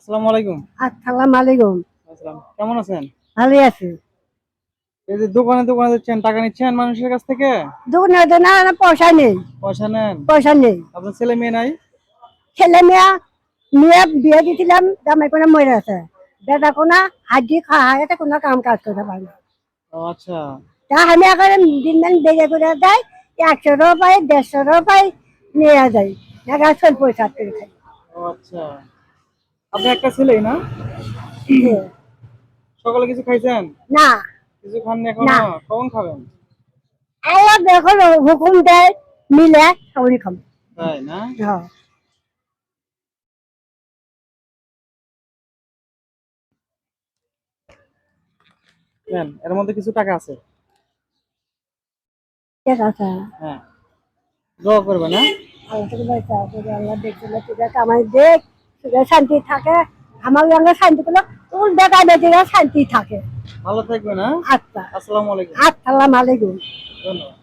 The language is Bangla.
আসসালামু আলাইকুম। আসসালামু আলাইকুম। আসসালাম। কেমন আছেন? ভালোই আছি। এই যে দোকানে যাচ্ছেন, টাকা নিচ্ছেন মানুষের কাছ থেকে? দোকানে তো না না পয়সা নেই। পয়সা নেন? পয়সা নেই। আপনার ছেলে মেয়ে নাই? ছেলে মেয়ে মেয়ে বিয়ে দিয়েছিলাম, জামাই কোনো মরে আছে। বেটা কোনো হাজি খাওয়া এটা কোনো কাম কাজ করতে পারে না। ও আচ্ছা। তা আমি এখন দিন দিন বেড়ে করে দেয়, 100 পাই 150 পাই নিয়ে যাই। দেখা চল পয়সা করে খাই। ও আচ্ছা। আপনি একটা ছেলেই না? যে, সকালে কিছু খাইছেন? না কিছু খাননি না, এখনো? কখন খাবেন? আল্লাহ দেখো হুকুম দেয় মিলে সবই খাম। তাই না? হ্যাঁ, নেন, এর মধ্যে কিছু টাকা আছে। ঠিক আছে। হ্যাঁ, দোয়া করবেন, হ্যাঁ? আল্লাহ থেকে পয়সা করে আল্লাহ দেখছিল তোরা কামাই দেখ, তোরা শান্তি থাকে। আমার সঙ্গে শান্তি করলো, তোর বেটা বেটিরা শান্তি থাকে। ভালো থাকবেন, হ্যাঁ? আচ্ছা, আসসালামু আলাইকুম। আসসালামু আলাইকুম। ধন্যবাদ।